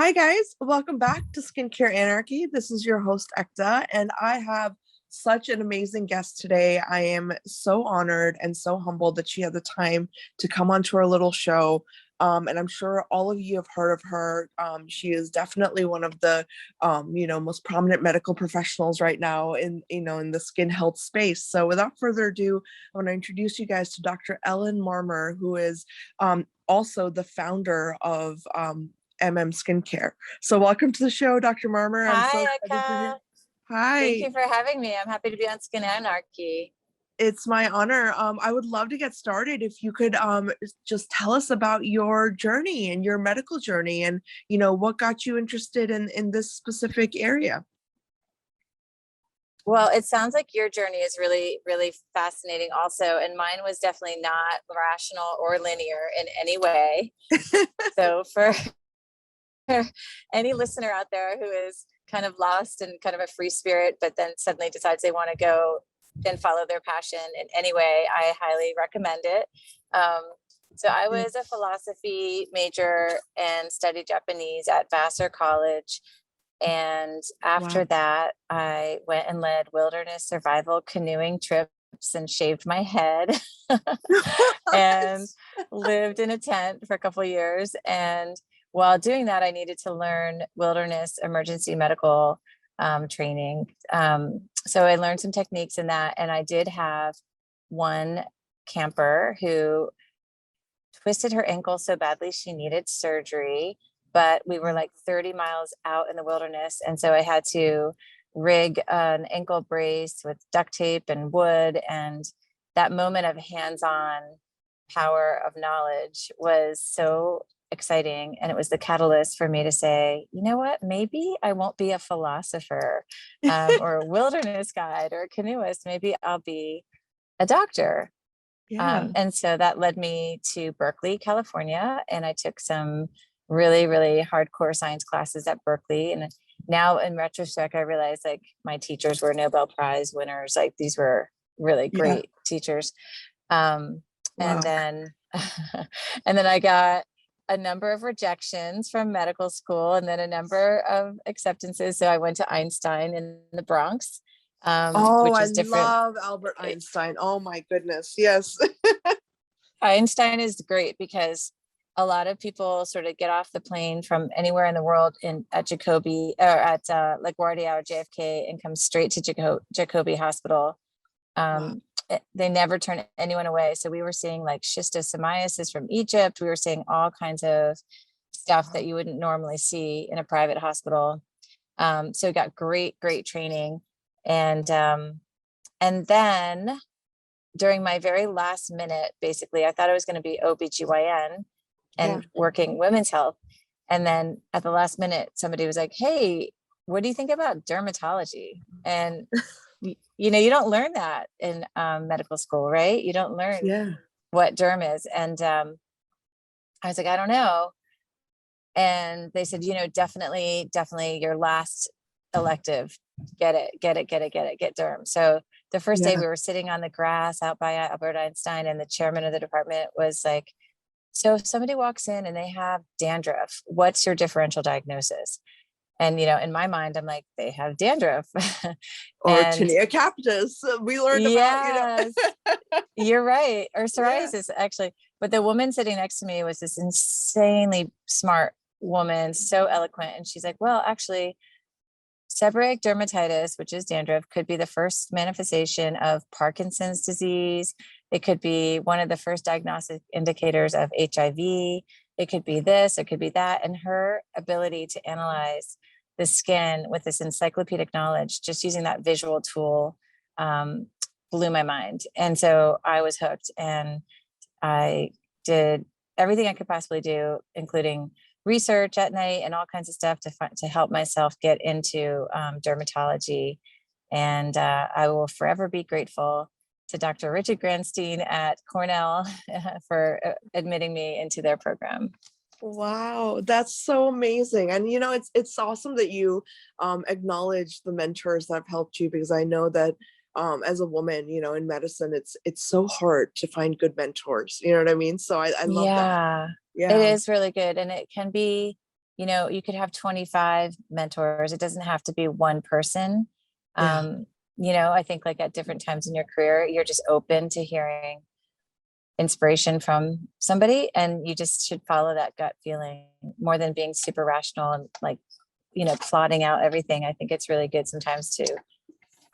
Hi guys, welcome back to Skincare Anarchy. This is your host Ekta, and I have such an amazing guest today. I am so honored and so humbled that she had the time to come onto our little show. And I'm sure all of you have heard of her. She is definitely one of the, most prominent medical professionals right now in the skin health space. So without further ado, I want to introduce you guys to Dr. Ellen Marmur, who is also the founder of Skincare. So welcome to the show, Dr. Marmur. I'm so Hi, excited to hear. Ekta. Hi. Thank you for having me. I'm happy to be on Skin Anarchy. It's my honor. I would love to get started if you could just tell us about your journey and your medical journey and, what got you interested in this specific area. Well, it sounds like your journey is really, really fascinating also. And mine was definitely not rational or linear in any way. So for any listener out there who is kind of lost and kind of a free spirit, but then suddenly decides they want to go and follow their passion in any way, I highly recommend it. So I was a philosophy major and studied Japanese at Vassar College. And after that, I went and led wilderness survival canoeing trips and shaved my head and lived in a tent for a couple of years. And while doing that, I needed to learn wilderness emergency medical training. So I learned some techniques in that. And I did have one camper who twisted her ankle so badly she needed surgery, but we were like 30 miles out in the wilderness. And so I had to rig an ankle brace with duct tape and wood. And that moment of hands-on power of knowledge was so exciting. And it was the catalyst for me to say, you know what, maybe I won't be a philosopher or a wilderness guide or a canoeist. Maybe I'll be a doctor. And so that led me to Berkeley, California. And I took some really, really hardcore science classes at Berkeley. And now in retrospect, I realized like my teachers were Nobel Prize winners. Like these were really great teachers. And then I got a number of rejections from medical school and then a number of acceptances. So I went to Einstein in the Bronx. Which is different. Love Albert Einstein. Oh my goodness. Yes. Einstein is great because a lot of people sort of get off the plane from anywhere in the world at Jacobi or at LaGuardia or JFK and come straight to Jacobi Hospital. They never turn anyone away. So we were seeing like schistosomiasis from Egypt. We were seeing all kinds of stuff that you wouldn't normally see in a private hospital. So we got great training. And then during my very last minute, basically, I thought I was going to be OBGYN and working women's health. And then at the last minute, somebody was like, hey, what do you think about dermatology? And, you don't learn that in medical school, right? You don't learn what derm is. And I was like, I don't know. And they said, definitely your last elective, get derm. So the first day we were sitting on the grass out by Albert Einstein, and the chairman of the department was like, so if somebody walks in and they have dandruff, what's your differential diagnosis? And, in my mind, I'm like, they have dandruff. Or tinea capitis. We learned about, You're right. Or psoriasis, actually. But the woman sitting next to me was this insanely smart woman, so eloquent. And she's like, well, actually, seborrheic dermatitis, which is dandruff, could be the first manifestation of Parkinson's disease. It could be one of the first diagnostic indicators of HIV. It could be this, it could be that. And her ability to analyze the skin with this encyclopedic knowledge, just using that visual tool, blew my mind. And so I was hooked, and I did everything I could possibly do, including research at night and all kinds of stuff to help myself get into dermatology. And I will forever be grateful to Dr. Richard Granstein at Cornell for admitting me into their program. Wow, that's so amazing. And it's awesome that you acknowledge the mentors that have helped you, because I know that as a woman, in medicine, it's so hard to find good mentors. You know what I mean? So I love that. Yeah, it is really good. And it can be, you could have 25 mentors. It doesn't have to be one person. Yeah. I think like at different times in your career, you're just open to hearing inspiration from somebody, and you just should follow that gut feeling more than being super rational and like, plotting out everything. I think it's really good sometimes to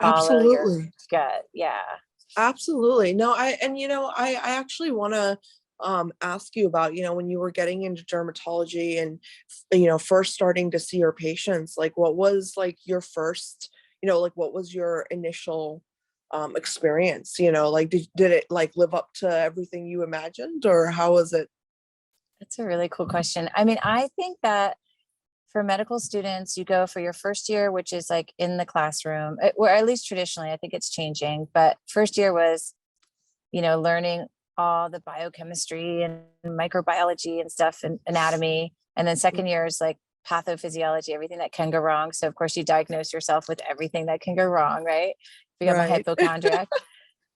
follow your Absolutely. gut. Yeah. Absolutely. No, I actually want to ask you about, when you were getting into dermatology and, first starting to see your patients, like what was like your first, like what was your initial experience, like did it like live up to everything you imagined, or how was it? That's a really cool question. I mean, I think that for medical students, you go for your first year, which is like in the classroom, or at least traditionally, I think it's changing. But first year was, learning all the biochemistry and microbiology and stuff and anatomy. And then second year is like pathophysiology, everything that can go wrong. So of course you diagnose yourself with everything that can go wrong, right? Become a Right. hypochondriac.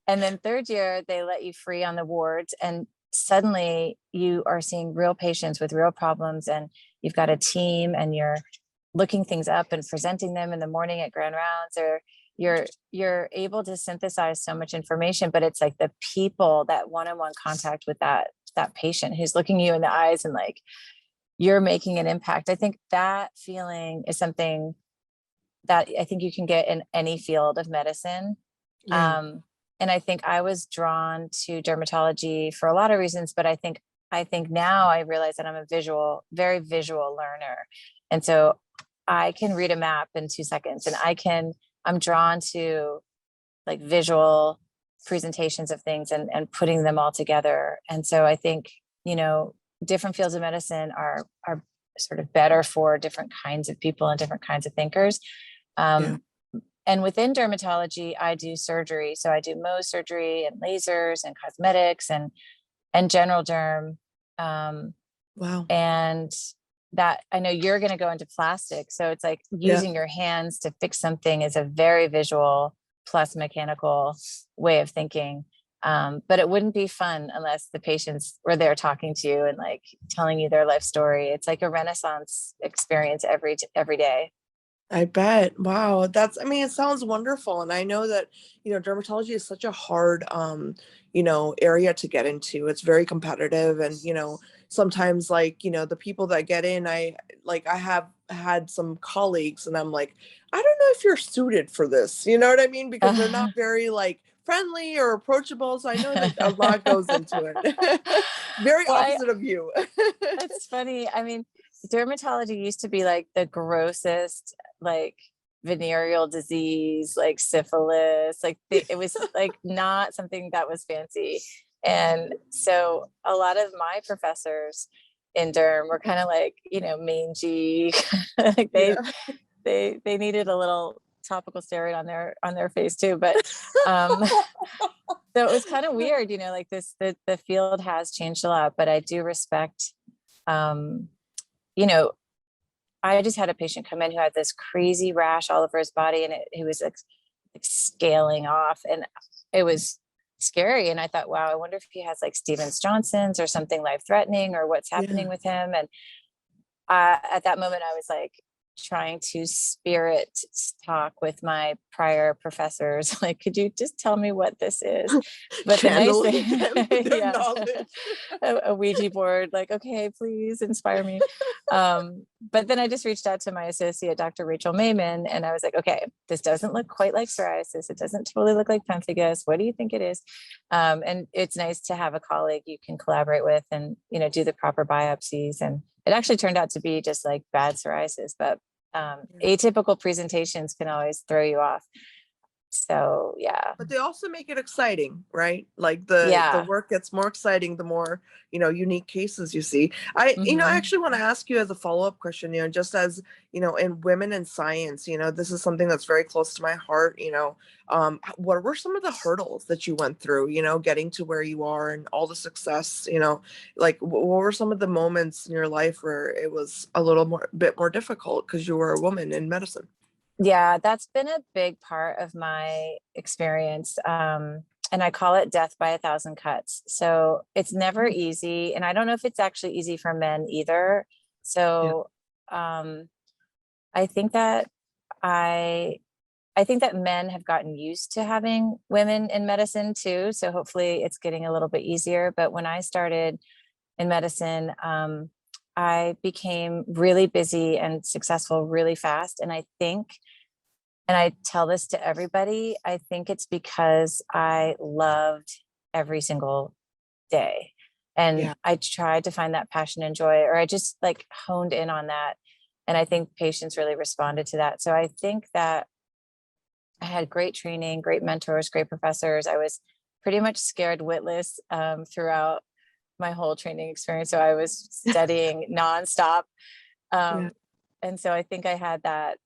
And then third year, they let you free on the wards, and suddenly you are seeing real patients with real problems, and you've got a team, and you're looking things up and presenting them in the morning at grand rounds, or you're able to synthesize so much information. But it's like the people, that one-on-one contact with that patient who's looking you in the eyes and like you're making an impact. I think that feeling is something that I think you can get in any field of medicine. Yeah. And I think I was drawn to dermatology for a lot of reasons, but I think now I realize that I'm a very visual learner. And so I can read a map in 2 seconds, and I'm drawn to like visual presentations of things and putting them all together. And so I think, different fields of medicine are sort of better for different kinds of people and different kinds of thinkers. Yeah. And within dermatology, I do surgery. So I do Mohs surgery and lasers and cosmetics and general derm. Wow. And that, I know you're going to go into plastic. So it's like Yeah. using your hands to fix something is a very visual plus mechanical way of thinking. But it wouldn't be fun unless the patients were there talking to you and like telling you their life story. It's like a Renaissance experience every day. I bet. Wow. It sounds wonderful. And I know that, dermatology is such a hard, area to get into. It's very competitive. And, sometimes like, the people that get in, I have had some colleagues and I'm like, I don't know if you're suited for this. You know what I mean? Because they're not very like friendly or approachable. So I know that a lot goes into it. Very Well, opposite of you. that's funny. I mean, dermatology used to be like the grossest, like venereal disease, like syphilis, like it was like not something that was fancy. And so a lot of my professors in derm were kind of like, mangy, like Yeah. they needed a little topical steroid on their face too. But um so it was kind of weird, like the field has changed a lot, but I do respect, um, you know, I just had a patient come in who had this crazy rash all over his body, and he was like scaling off, and it was scary. And I thought, wow, I wonder if he has like Stevens Johnson's or something life threatening, or what's happening Yeah. with him. And at that moment, I was like trying to spirit talk with my prior professors. Like, could you just tell me what this is? But the nice Channeling thing, them, their yeah, knowledge. a Ouija board, like, okay, please inspire me. But then I just reached out to my associate, Dr. Rachel Mayman, and I was like, okay, this doesn't look quite like psoriasis. It doesn't totally look like pemphigus. What do you think it is? And it's nice to have a colleague you can collaborate with and, do the proper biopsies. And it actually turned out to be just like bad psoriasis, but atypical presentations can always throw you off. So yeah. But they also make it exciting, right? Like the Yeah. work gets more exciting the more, unique cases you see. I Hmm. actually want to ask you as a follow-up question, just as, in women in science, this is something that's very close to my heart, what were some of the hurdles that you went through, getting to where you are and all the success, like what were some of the moments in your life where it was a bit more difficult because you were a woman in medicine? Yeah, that's been a big part of my experience. And I call it death by a thousand cuts. So it's never easy. And I don't know if it's actually easy for men either. Yeah. So I think that I think that men have gotten used to having women in medicine too. So hopefully it's getting a little bit easier. But when I started in medicine, I became really busy and successful really fast. And I think, and I tell this to everybody, I think it's because I loved every single day. And I tried to find that passion and joy, or I just like honed in on that. And I think patients really responded to that. So I think that I had great training, great mentors, great professors. I was pretty much scared witless throughout my whole training experience. So I was studying nonstop. And so I think I had that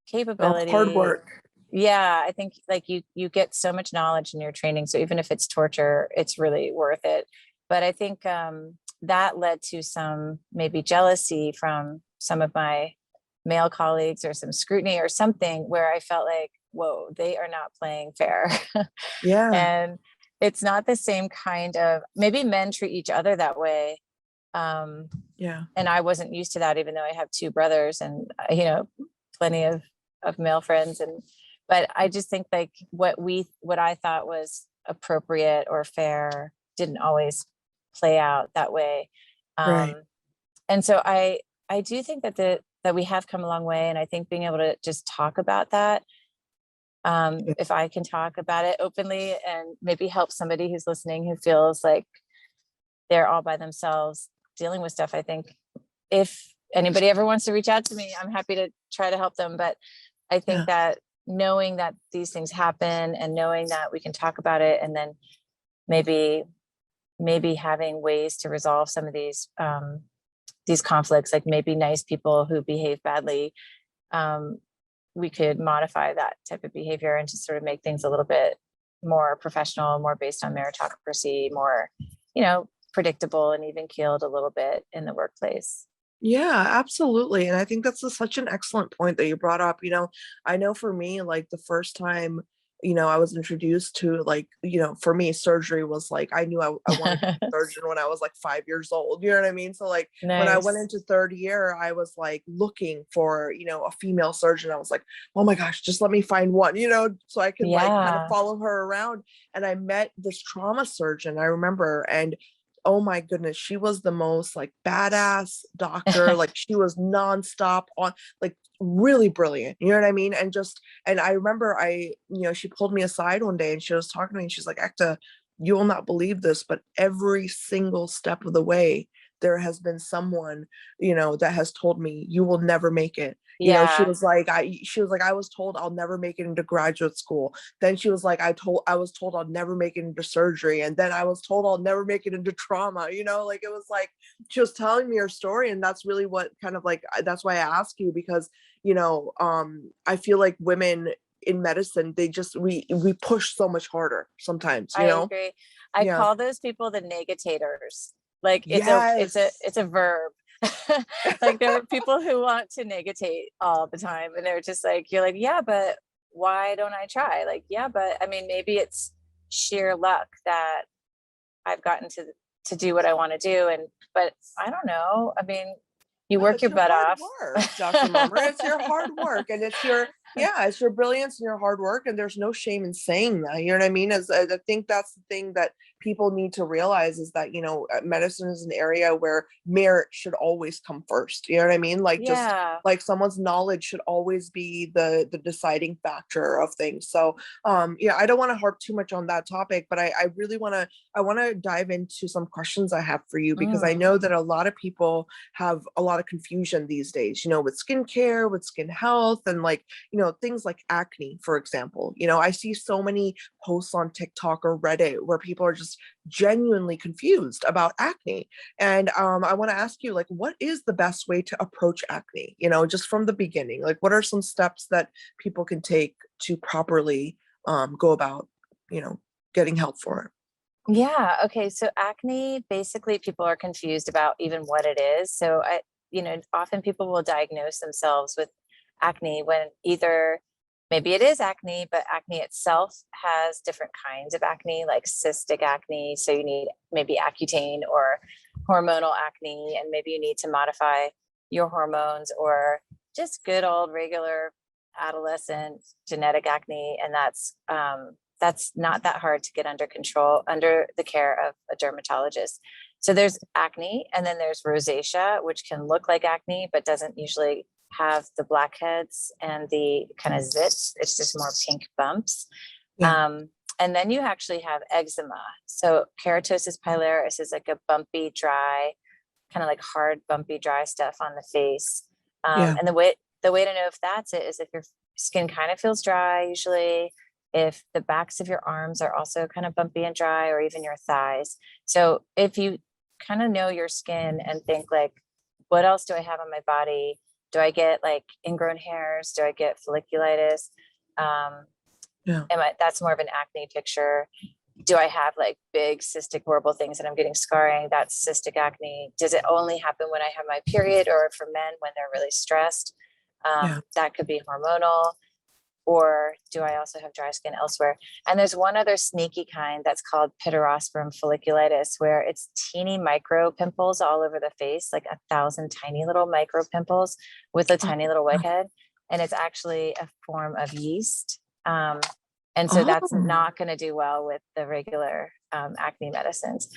capability. Hard work. Yeah, I think like you get so much knowledge in your training. So even if it's torture, it's really worth it. But I think that led to some maybe jealousy from some of my male colleagues, or some scrutiny or something, where I felt like, whoa, they are not playing fair. And it's not the same kind of, maybe men treat each other that way. And I wasn't used to that, even though I have two brothers and, you know, plenty of male friends. But I just think like what I thought was appropriate or fair didn't always play out that way. And so I do think that that we have come a long way. And I think being able to just talk about that, if I can talk about it openly and maybe help somebody who's listening who feels like they're all by themselves dealing with stuff, I think if anybody ever wants to reach out to me, I'm happy to try to help them. But I think that knowing that these things happen and knowing that we can talk about it, and then maybe having ways to resolve some of these conflicts, like maybe nice people who behave badly, we could modify that type of behavior and just sort of make things a little bit more professional, more based on meritocracy, more, you know, predictable and even keeled a little bit in the workplace. Yeah, absolutely. And I think that's such an excellent point that you brought up. You know, I know for me, like the first time, you know, I was introduced to, like, you know, for me, surgery was like, I knew I wanted to be a surgeon when I was like 5 years old. You know what I mean? So like when I went into third year, I was like looking for, you know, a female surgeon. I was like, oh my gosh, just let me find one, you know, so I can like kind of follow her around. And I met this trauma surgeon, I remember, and oh my goodness, she was the most like badass doctor. Like she was nonstop on, like really brilliant. You know what I mean? And I remember she pulled me aside one day and she was talking to me and she's like, Ekta, you will not believe this, but every single step of the way, there has been someone, you know, that has told me you will never make it. You know, she was like, I was told I'll never make it into graduate school. Then she was like, I was told I'll never make it into surgery. And then I was told I'll never make it into trauma, you know, like it was like, she was telling me her story. And that's really what kind of like, that's why I ask you, because, you know, I feel like women in medicine, we push so much harder sometimes, you know? I agree. I call those people the negatators. Like it's a verb. Like there are people who want to negatate all the time, and they're just like, you're like, yeah, but why don't I try? Like, yeah, but I mean, maybe it's sheer luck that I've gotten to do what I want to do. But I don't know. I mean, you work your butt off. Dr. Marmur. It's your hard work, and it's your brilliance and your hard work, and there's no shame in saying that. You know what I mean? I think that's the thing that people need to realize, is that, you know, medicine is an area where merit should always come first. You know what I mean? Like just like someone's knowledge should always be the deciding factor of things. So I don't want to harp too much on that topic, but I really want to dive into some questions I have for you, because I know that a lot of people have a lot of confusion these days, you know, with skincare, with skin health, and like, you know, things like acne, for example. You know, I see so many posts on TikTok or Reddit where people are just genuinely confused about acne. And I want to ask you, like, what is the best way to approach acne? You know, just from the beginning, like, what are some steps that people can take to properly go about, you know, getting help for it? Yeah. Okay. So acne, basically people are confused about even what it is. So often people will diagnose themselves with acne when either maybe it is acne, but acne itself has different kinds of acne, like cystic acne. So you need maybe Accutane, or hormonal acne, and maybe you need to modify your hormones or just good old regular adolescent genetic acne. And that's not that hard to get under control under the care of a dermatologist. So there's acne, and then there's rosacea, which can look like acne, but doesn't usually have the blackheads and the kind of zits. It's just more pink bumps. Yeah. And then you actually have eczema. So keratosis pilaris is like a bumpy, dry, kind of like hard, bumpy, dry stuff on the face. Yeah. And the way to know if that's it is if your skin kind of feels dry, usually, if the backs of your arms are also kind of bumpy and dry, or even your thighs. So if you kind of know your skin and think like, what else do I have on my body? Do I get like ingrown hairs? Do I get folliculitis? Yeah. That's more of an acne picture. Do I have like big cystic horrible things and I'm getting scarring? That's cystic acne. Does it only happen when I have my period, or for men when they're really stressed? Yeah. That could be hormonal. Or do I also have dry skin elsewhere? And there's one other sneaky kind that's called pityrosporum folliculitis, where it's teeny micro pimples all over the face, like 1,000 tiny little micro pimples with a tiny little whitehead. And it's actually a form of yeast. And so that's Oh. not going to do well with the regular acne medicines.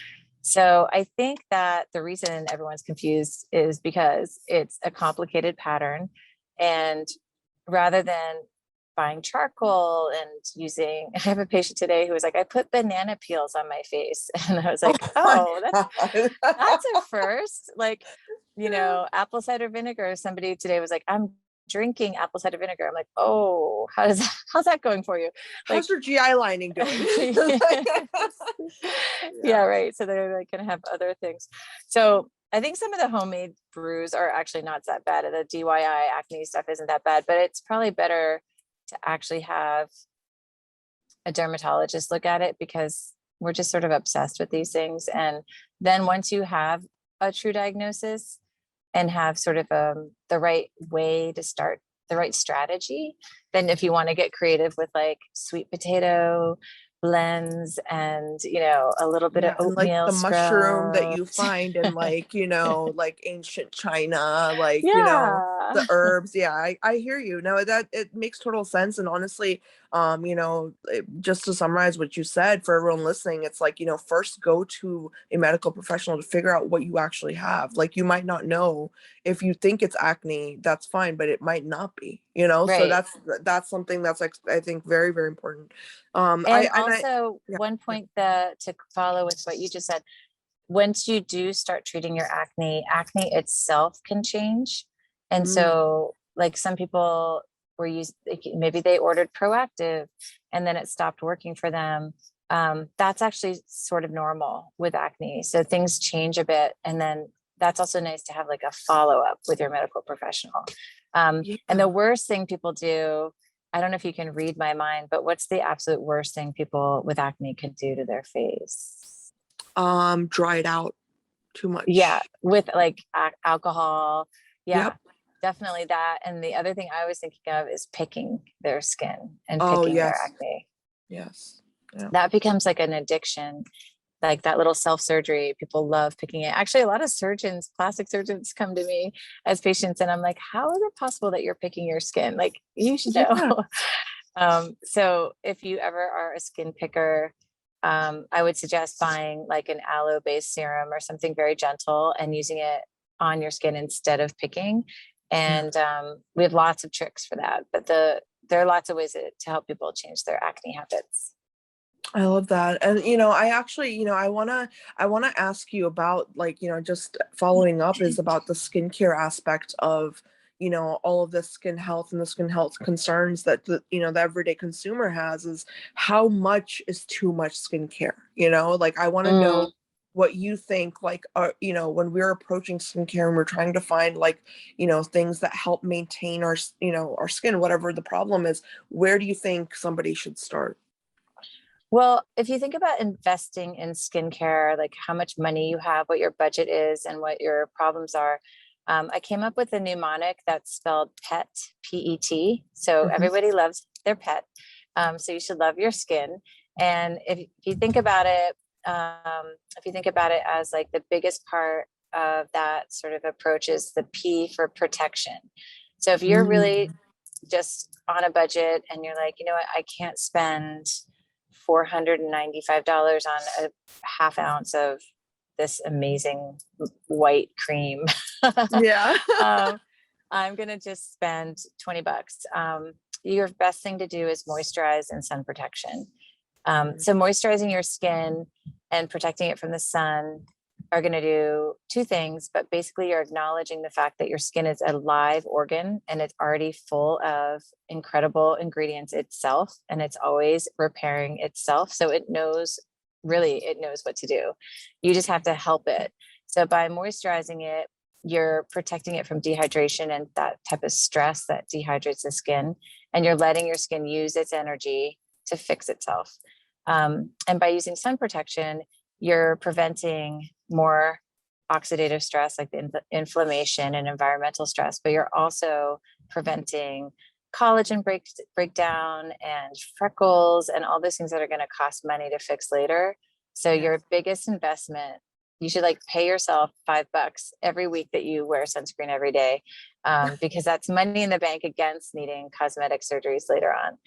So I think that the reason everyone's confused is because it's a complicated pattern. And rather than buying charcoal and using, I have a patient today who was like, I put banana peels on my face. And I was like, oh, that's a first. Like, apple cider vinegar. Somebody today was like, I'm drinking apple cider vinegar. I'm like, oh, how's that going for you? Like, how's your GI lining doing? Yeah, right. So they're like going to have other things. So I think some of the homemade brews are actually not that bad. The DIY acne stuff isn't that bad, but it's probably better to actually have a dermatologist look at it, because we're just sort of obsessed with these things. And then once you have a true diagnosis and have sort of the right way to start, the right strategy, then if you want to get creative with like sweet potato blends and a little bit of and like oatmeal the mushroom that scrub. you find in like like ancient China, like Yeah. the herbs. Yeah, I hear you. No, that it makes total sense. And honestly, just to summarize what you said for everyone listening, it's like, first go to a medical professional to figure out what you actually have. Like, you might not know. If you think it's acne, that's fine, but it might not be, so Right. that's something that's like, I think, very, very important. And I also yeah. one point that to follow with what you just said, once you do start treating your acne itself can change. And so like some people were maybe they ordered Proactive and then it stopped working for them. That's actually sort of normal with acne. So things change a bit. And then that's also nice to have like a follow-up with your medical professional. And the worst thing people do, I don't know if you can read my mind, but what's the absolute worst thing people with acne can do to their face? Dry it out too much. Yeah, with like alcohol. Yeah, Yep. definitely that. And the other thing I was thinking of is picking their skin and Oh, picking their yes. acne. Yes. Yeah. That becomes like an addiction, like that little self-surgery. People love picking it. Actually, a lot of surgeons, plastic surgeons, come to me as patients and I'm like, how is it possible that you're picking your skin? Like, you should know. So if you ever are a skin picker, I would suggest buying like an aloe based serum or something very gentle and using it on your skin instead of picking. And we have lots of tricks for that, but there are lots of ways to help people change their acne habits. I love that. And, I actually, I want to ask you about, like, just following up is about the skincare aspect of, all of the skin health and the skin health concerns that the everyday consumer has. Is how much is too much skincare? Like, I want to know what you think, like, when we're approaching skincare and we're trying to find like, things that help maintain our, our skin, whatever the problem is, where do you think somebody should start? Well, if you think about investing in skincare, like how much money you have, what your budget is, and what your problems are, I came up with a mnemonic that's spelled PET, P-E-T. So everybody loves their pet. So you should love your skin. And if you think about it, as like the biggest part of that sort of approach is the P for protection. So if you're really just on a budget and you're like, you know what, I can't spend $495 on a half ounce of this amazing white cream. Yeah. I'm going to just spend $20. Your best thing to do is moisturize and sun protection. So moisturizing your skin and protecting it from the sun are going to do two things, but basically you're acknowledging the fact that your skin is a live organ and it's already full of incredible ingredients itself, and it's always repairing itself. So it knows what to do. You just have to help it. So by moisturizing it, you're protecting it from dehydration and that type of stress that dehydrates the skin, and you're letting your skin use its energy to fix itself. And by using sun protection, you're preventing more oxidative stress, like the inflammation and environmental stress, but you're also preventing collagen breakdown and freckles and all those things that are going to cost money to fix later. So your biggest investment, you should like pay yourself $5 every week that you wear sunscreen every day, because that's money in the bank against needing cosmetic surgeries later on.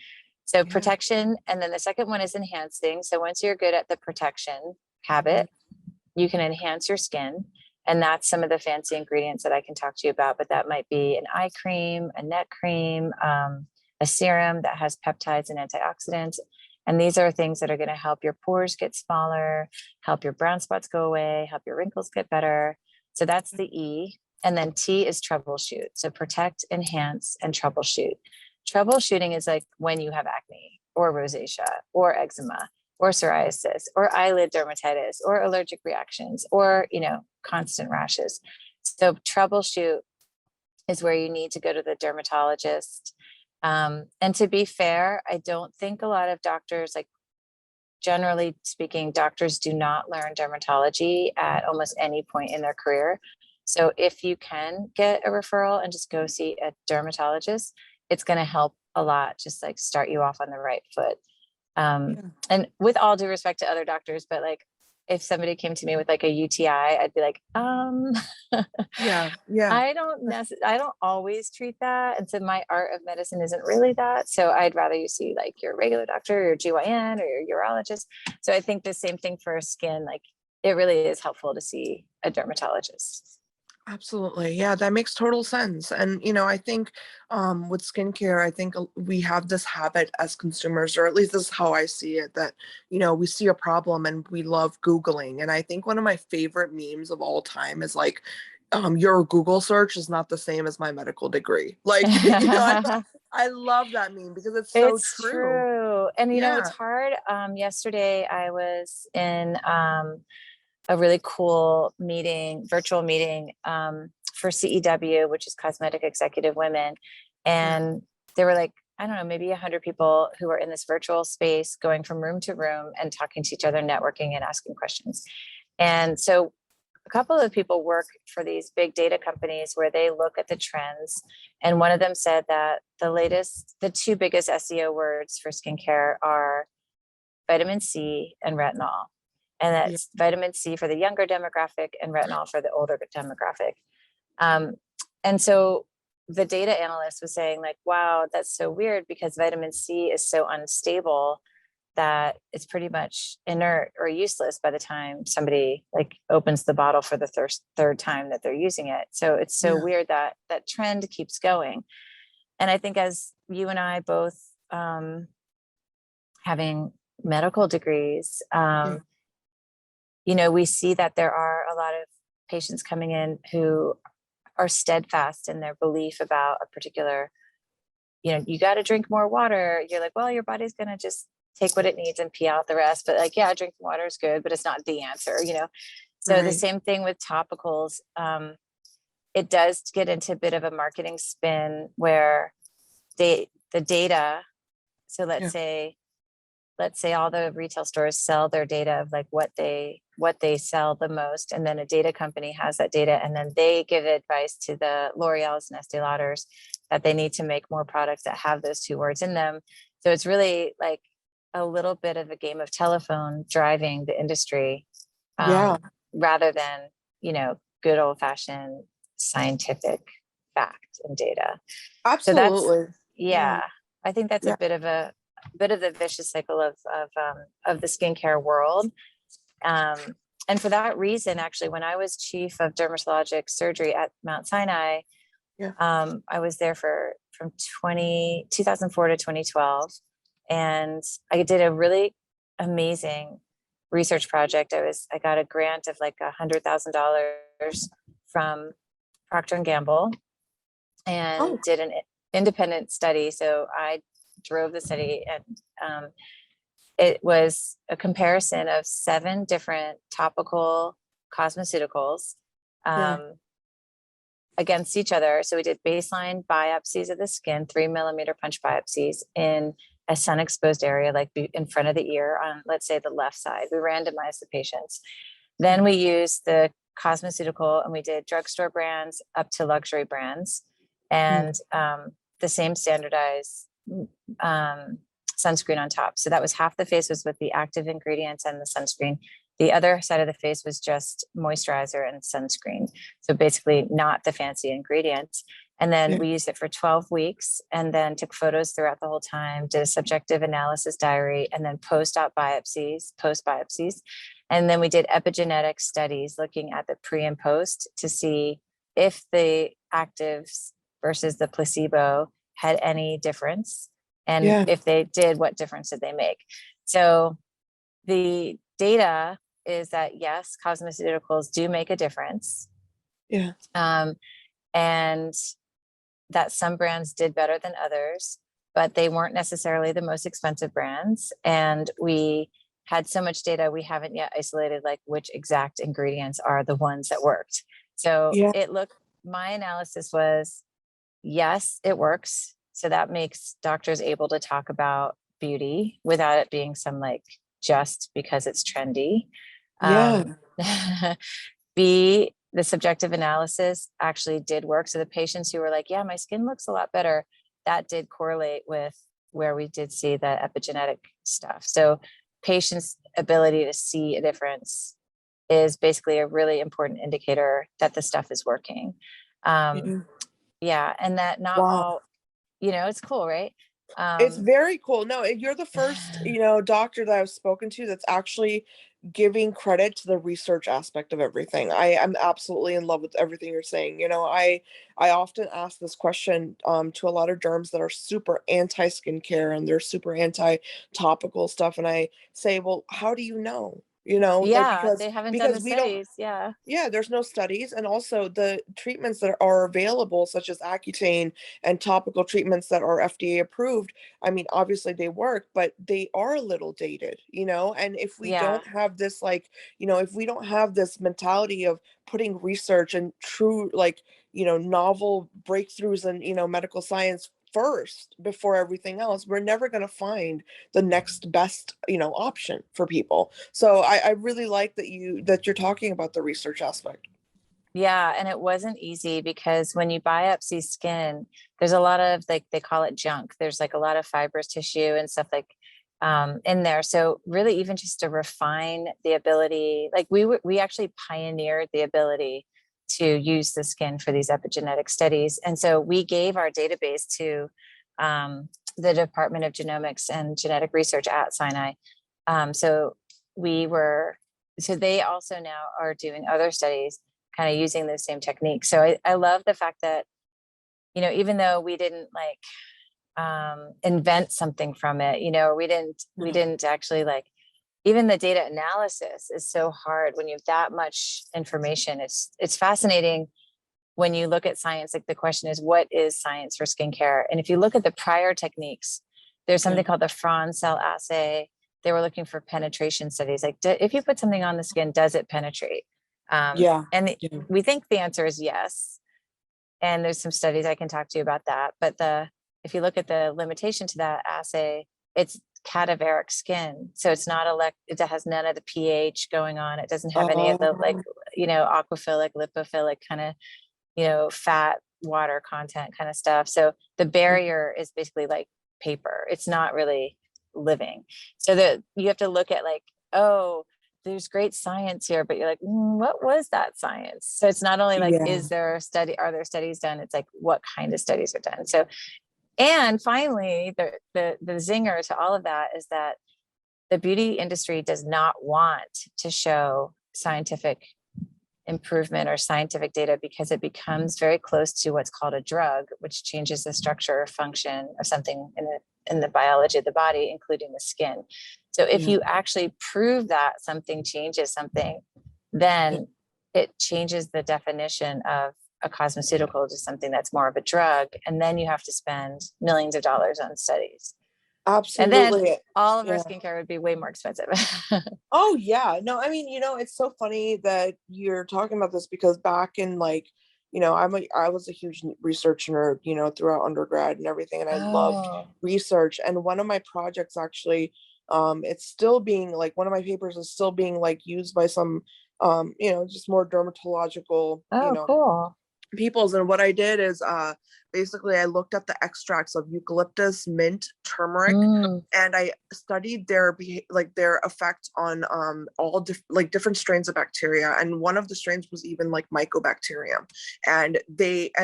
So protection. And then the second one is enhancing. So once you're good at the protection habit, you can enhance your skin. And that's some of the fancy ingredients that I can talk to you about, but that might be an eye cream, a neck cream, a serum that has peptides and antioxidants. And these are things that are going to help your pores get smaller, help your brown spots go away, help your wrinkles get better. So that's the E. And then T is troubleshoot. So protect, enhance, and troubleshoot. Troubleshooting is like when you have acne or rosacea or eczema or psoriasis or eyelid dermatitis or allergic reactions or, constant rashes. So troubleshoot is where you need to go to the dermatologist. And to be fair, I don't think a lot of doctors, like generally speaking, doctors do not learn dermatology at almost any point in their career. So if you can get a referral and just go see a dermatologist, it's going to help a lot, just like start you off on the right foot. And with all due respect to other doctors, but like if somebody came to me with like a UTI, I'd be like, yeah. I don't always treat that. And so my art of medicine isn't really that. So I'd rather you see like your regular doctor, or your GYN or your urologist. So I think the same thing for skin, like it really is helpful to see a dermatologist. Absolutely. Yeah, that makes total sense. And, I think with skincare, I think we have this habit as consumers, or at least this is how I see it, that, we see a problem and we love Googling. And I think one of my favorite memes of all time is like, your Google search is not the same as my medical degree. Like, I love that meme because it's so true. And, it's hard. Yesterday I was in a really cool virtual meeting for CEW, which is Cosmetic Executive Women. And there were like, I don't know, maybe 100 people who were in this virtual space going from room to room and talking to each other, networking and asking questions. And so a couple of people work for these big data companies where they look at the trends. And one of them said that the two biggest SEO words for skincare are vitamin C and retinol. And that's vitamin C for the younger demographic and retinol for the older demographic. And so the data analyst was saying like, wow, that's so weird because vitamin C is so unstable that it's pretty much inert or useless by the time somebody like opens the bottle for the third time that they're using it. So it's so weird that that trend keeps going. And I think as you and I both having medical degrees, we see that there are a lot of patients coming in who are steadfast in their belief about a particular, you got to drink more water. You're like, well, your body's going to just take what it needs and pee out the rest. But like, yeah, drinking water is good, but it's not the answer, So the same thing with topicals. It does get into a bit of a marketing spin where the data. So let's say all the retail stores sell their data of like what they sell the most. And then a data company has that data. And then they give advice to the L'Oreal's and Estee Lauders that they need to make more products that have those two words in them. So it's really like a little bit of a game of telephone driving the industry rather than, good old fashioned scientific fact and data. So that's, Absolutely. yeah, I think that's Yeah. a bit of the vicious cycle of the skincare world. And for that reason, actually, when I was chief of dermatologic surgery at Mount Sinai, Yeah. I was there from 2004 to 2012. And I did a really amazing research project. I got a grant of like $100,000 from Procter and Gamble and Oh, did an independent study. So I drove the study, and it was a comparison of 7 different topical cosmeceuticals yeah. against each other. So we did baseline biopsies of the skin, 3 millimeter punch biopsies in a sun exposed area, like in front of the ear on, let's say, the left side. We randomized the patients. Then we used the cosmeceutical, and we did drugstore brands up to luxury brands, and the same standardized sunscreen on top. So that was half the face was with the active ingredients and the sunscreen. The other side of the face was just moisturizer and sunscreen. So basically not the fancy ingredients. And then we used it for 12 weeks and then took photos throughout the whole time, did a subjective analysis diary, and then post biopsies. And then we did epigenetic studies looking at the pre and post to see if the actives versus the placebo had any difference. And if they did, what difference did they make? So the data is that, yes, cosmeceuticals do make a difference. Yeah. And that some brands did better than others, but they weren't necessarily the most expensive brands. And we had so much data, we haven't yet isolated like which exact ingredients are the ones that worked. So my analysis was, yes, it works. So that makes doctors able to talk about beauty without it being some like just because it's trendy. B, the subjective analysis actually did work. So the patients who were like, yeah, my skin looks a lot better, that did correlate with where we did see the epigenetic stuff. So patients' ability to see a difference is basically a really important indicator that the stuff is working. Yeah. And that not all, it's cool, right? It's very cool. No, you're the first, doctor that I've spoken to that's actually giving credit to the research aspect of everything. I am absolutely in love with everything you're saying. I often ask this question to a lot of derms that are super anti skincare and they're super anti topical stuff, and I say, well, how do you know? Yeah, because they haven't done the we don't. studies. Yeah. Yeah, there's no studies. And also the treatments that are available, such as Accutane and topical treatments that are FDA approved, I mean, obviously they work, but they are a little dated, and if we Yeah. don't have this, if we don't have this mentality of putting research and true, novel breakthroughs in, medical science first before everything else, we're never going to find the next best option for people. So I really like that you're talking about the research aspect. Yeah. And it wasn't easy because when you biopsy skin, there's a lot of like, they call it junk. There's like a lot of fibrous tissue and stuff like in there. So really even just to refine the ability, like we actually pioneered the ability to use the skin for these epigenetic studies. And so we gave our database to the Department of Genomics and Genetic Research at Sinai. So they also now are doing other studies kind of using those same techniques. So I love the fact that, even though we didn't invent something from it, we didn't actually even the data analysis is so hard when you have that much information. It's fascinating when you look at science. Like the question is, what is science for skincare? And if you look at the prior techniques, there's something called the Franz cell assay. They were looking for penetration studies. Like if you put something on the skin, does it penetrate? We think the answer is yes. And there's some studies I can talk to you about that. But if you look at the limitation to that assay, it's cadaveric skin. So it's not it has none of the pH going on. It doesn't have any of the aquaphilic, lipophilic kind of, fat, water content kind of stuff. So the barrier is basically like paper. It's not really living. So that you have to look at there's great science here, but you're like, what was that science? So it's not only like, are there studies done? It's like, what kind of studies are done? So, and finally, the zinger to all of that is that the beauty industry does not want to show scientific improvement or scientific data because it becomes very close to what's called a drug, which changes the structure or function of something in the biology of the body, including the skin. So if you actually prove that something changes something, then it changes the definition of a cosmeceutical to something that's more of a drug. And then you have to spend millions of dollars on studies. Absolutely. And then all of our skincare would be way more expensive. Oh yeah. No, I mean, it's so funny that you're talking about this because back in like, I was a huge research nerd, throughout undergrad and everything. And I loved research. And one of my projects actually, it's still being like, one of my papers is still being like used by some, just more dermatological, Cool. peoples. And what I did is basically I looked at the extracts of eucalyptus, mint, turmeric, and I studied their effect on all different strains of bacteria. And one of the strains was even like mycobacterium. And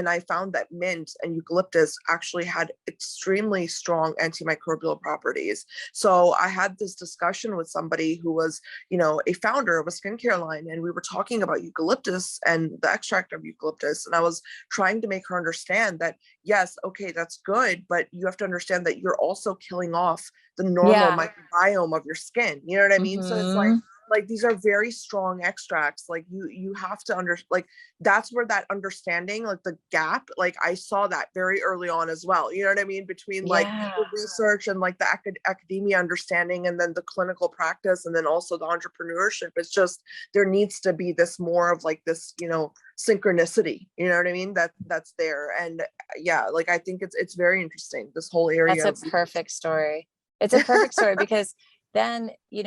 I found that mint and eucalyptus actually had extremely strong antimicrobial properties. So I had this discussion with somebody who was, a founder of a skincare line, and we were talking about eucalyptus and the extract of eucalyptus. And I was trying to make her understand that, yes, okay, that's good, but you have to understand that you're also killing off the normal microbiome of your skin. You know what I mean? So it's like these are very strong extracts. Like you have to that's where that understanding, like the gap, like I saw that very early on as well. You know what I mean? Between like the research and like the academia understanding, and then the clinical practice, and then also the entrepreneurship. It's just, there needs to be this more of like this, synchronicity, you know what I mean? That's there. And like I think it's very interesting, this whole area. That's a perfect story. It's a perfect story because then, you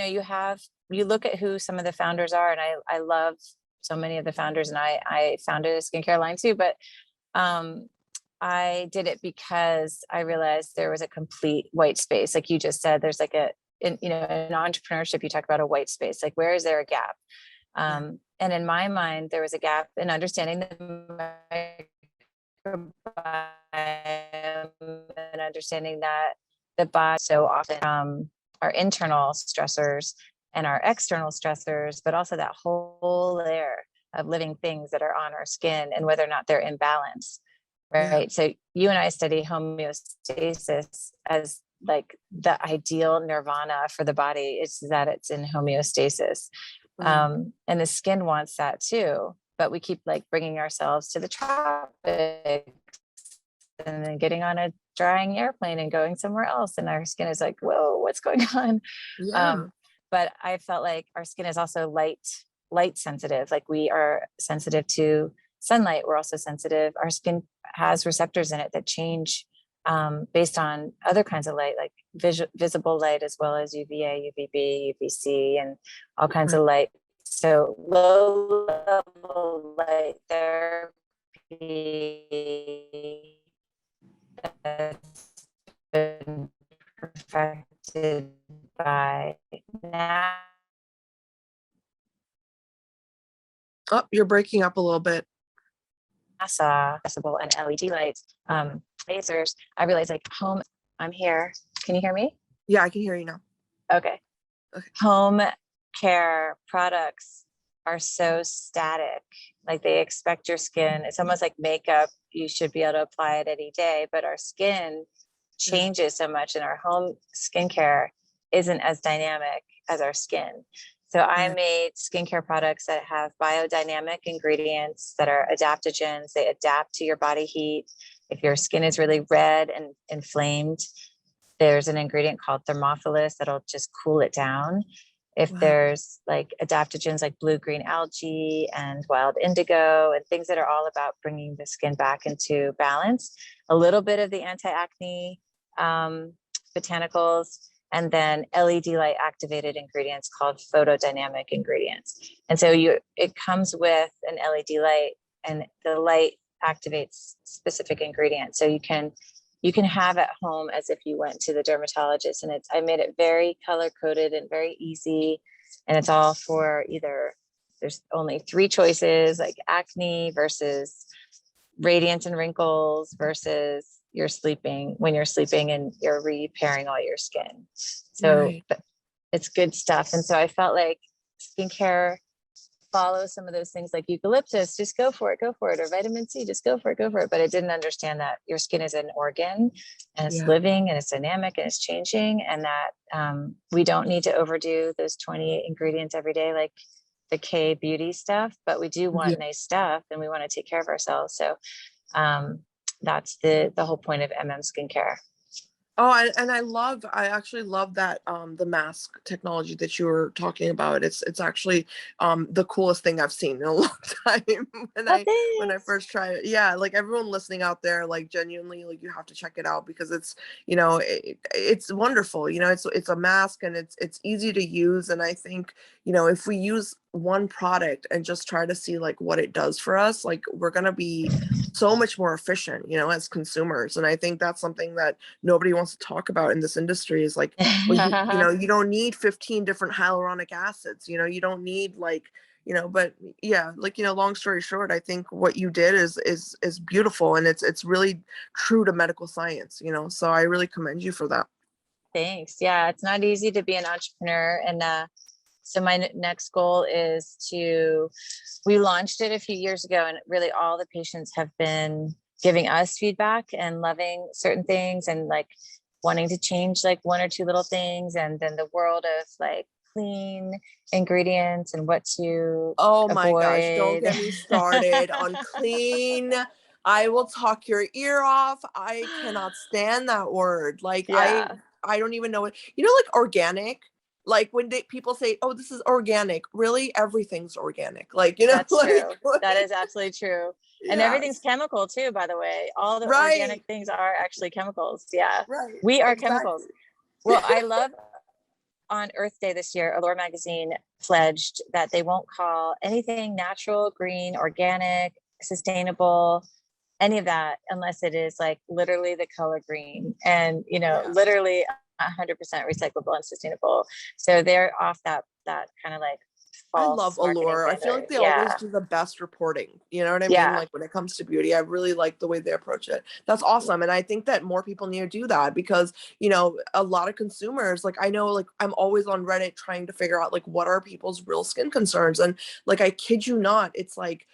look at who some of the founders are, and I love so many of the founders, and I founded a skincare line too, but I did it because I realized there was a complete white space. Like you just said, there's like in entrepreneurship, you talk about a white space, like where is there a gap? And in my mind, there was a gap in understanding the microbiome and understanding that the body so often our internal stressors and our external stressors, but also that whole layer of living things that are on our skin and whether or not they're in balance, right? So you and I study homeostasis as like the ideal nirvana for the body. It's that it's in homeostasis. And the skin wants that too, but we keep like bringing ourselves to the tropics and then getting on a drying airplane and going somewhere else. And our skin is like, whoa, what's going on? But I felt like our skin is also light sensitive. Like we are sensitive to sunlight. We're also sensitive. Our skin has receptors in it that change based on other kinds of light, like visible light, as well as UVA, UVB, UVC, and all kinds of light. So low level light therapy that's been perfected by now. Oh, you're breaking up a little bit. NASA, accessible, and LED lights, lasers. I realized like I'm here. Can you hear me? Yeah, I can hear you now. Okay. Home care products are so static. Like they expect your skin. It's almost like makeup. You should be able to apply it any day, but our skin changes so much, and our home skincare isn't as dynamic as our skin. So I made skincare products that have biodynamic ingredients that are adaptogens. They adapt to your body heat. If your skin is really red and inflamed, there's an ingredient called thermophilus that'll just cool it down. If there's like adaptogens like blue-green algae and wild indigo and things that are all about bringing the skin back into balance, a little bit of the anti-acne botanicals, and then LED light activated ingredients called photodynamic ingredients. And so it comes with an LED light, and the light activates specific ingredients. So you can have at home as if you went to the dermatologist, and I made it very color coded and very easy. And it's all for either, there's only 3 choices, like acne versus radiance and wrinkles versus when you're sleeping and you're repairing all your skin. So Right. it's good stuff. And so I felt like skincare follow some of those things, like eucalyptus, just go for it, or vitamin C, just go for it. But I didn't understand that your skin is an organ, and it's living, and it's dynamic, and it's changing, and that we don't need to overdo those 28 ingredients every day, like the K beauty stuff, but we do want nice stuff, and we want to take care of ourselves. So that's the whole point of skincare. Oh, I actually love that the mask technology that you were talking about. It's actually the coolest thing I've seen in a long time. When I first tried it. Yeah, like everyone listening out there, like genuinely, like you have to check it out, because it's, it's wonderful. It's a mask, and it's easy to use, and I think, if we use one product and just try to see like what it does for us, like we're gonna be so much more efficient, as consumers. And I think that's something that nobody wants to talk about in this industry, is like, well, you don't need 15 different hyaluronic acids, you don't need like, but yeah, like, long story short, I think what you did is beautiful, and it's really true to medical science, so I really commend you for that. Thanks. Yeah, it's not easy to be an entrepreneur. And so my next goal is we launched it a few years ago, and really all the patients have been giving us feedback and loving certain things, and like wanting to change like 1 or 2 little things. And then the world of like clean ingredients and what to avoid. My gosh, don't get me started on clean. I will talk your ear off. I cannot stand that word. Like, I don't even know what, like organic. Like when people say, "Oh, this is organic," really, everything's organic. Like, that's like, true. That is absolutely true. And everything's chemical too, by the way. All the organic things are actually chemicals. Yeah, we are chemicals. Well, I love, on Earth Day this year, Allure magazine pledged that they won't call anything natural, green, organic, sustainable, any of that, unless it is like literally the color green, and literally 100% recyclable and sustainable. So they're off that kind of like I love Allure. I feel like they always do the best reporting. You know what I mean? Like when it comes to beauty, I really like the way they approach it. That's awesome. And I think that more people need to do that, because, a lot of consumers, like I know, like I'm always on Reddit trying to figure out like what are people's real skin concerns. And like, I kid you not, it's like,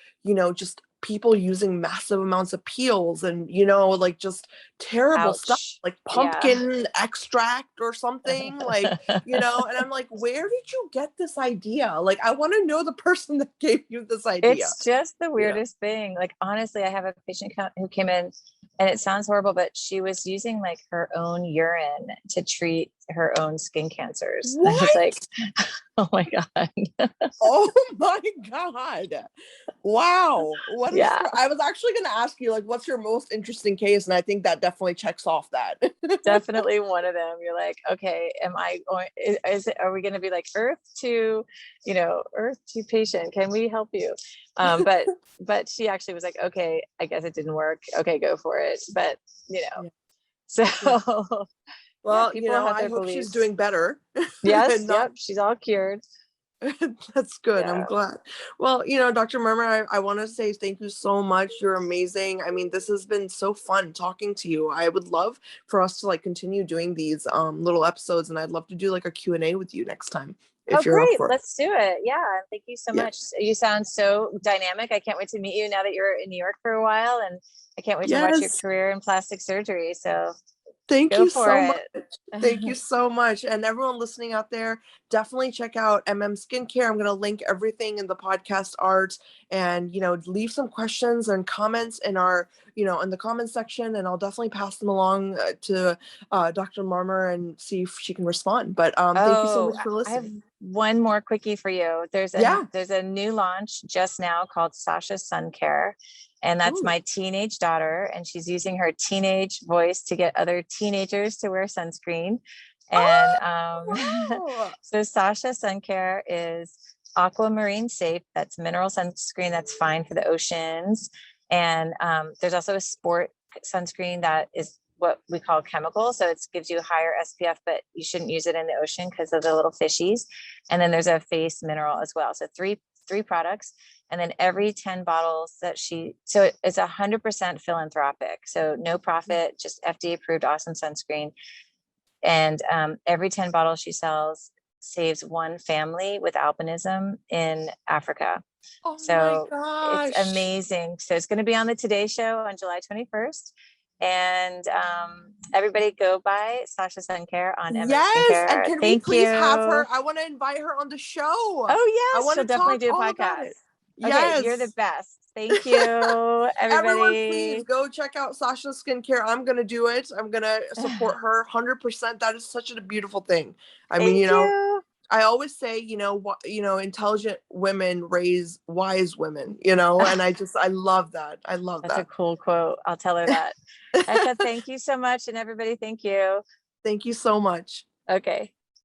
just people using massive amounts of peels and, like just terrible stuff, like pumpkin extract or something, like, and I'm like, where did you get this idea? Like, I want to know the person that gave you this idea. It's just the weirdest thing. Like, honestly, I have a patient who came in, and it sounds horrible, but she was using like her own urine to treat her own skin cancers. What? I was like, oh my God. Oh my God. Wow. I was actually going to ask you, like, what's your most interesting case? And I think that definitely checks off that. Definitely one of them. You're like, okay, are we going to be like earth to patient? Can we help you? But she actually was like, okay, I guess it didn't work. Okay, go for it. But, so. Well, I hope she's doing better. Yes. Yep. She's all cured. That's good. I'm glad. Well, Dr. Marmur, I want to say thank you so much. You're amazing. I mean, this has been so fun talking to you. I would love for us to like continue doing these little episodes, and I'd love to do like a Q&A with you next time. If you're great. Let's do it. Yeah. Thank you so much. You sound so dynamic. I can't wait to meet you now that you're in New York for a while, and I can't wait to watch your career in plastic surgery. So thank you so much. Thank you so much. And everyone listening out there, definitely check out Skincare. I'm going to link everything in the podcast art, and, leave some questions and comments in our, in the comments section, and I'll definitely pass them along to Dr. Marmur and see if she can respond. But thank you so much for listening. I have one more quickie for you. There's a new launch just now called Sasha Sun Care. And that's my teenage daughter, and she's using her teenage voice to get other teenagers to wear sunscreen. And so Sasha Sun Care is aquamarine safe. That's mineral sunscreen that's fine for the oceans. And there's also a sport sunscreen that is what we call chemical. So it gives you higher SPF, but you shouldn't use it in the ocean because of the little fishies. And then there's a face mineral as well. So three products. And then every 10 bottles that so it's 100% philanthropic. So no profit, just FDA approved, awesome sunscreen. And every 10 bottles she sells saves one family with albinism in Africa. Oh so my gosh. It's amazing. So it's going to be on the Today Show on July 21st. And everybody go buy Sasha Sun Care on MS Yes. Skincare. And can we please have her? I want to invite her on the show. Oh, yes. I want She'll to definitely talk do a all about podcast. it. Okay, Yes. you're the best. Thank you, everybody. Everyone, please go check out Sasha's skincare. I'm going to do it. I'm going to support her 100%. That is such a beautiful thing. I mean, Thank you. I always say, intelligent women raise wise women, and I love that. I love That's that. a cool quote. I'll tell her that. Ekta, thank you so much. And everybody, thank you. Thank you so much. Okay.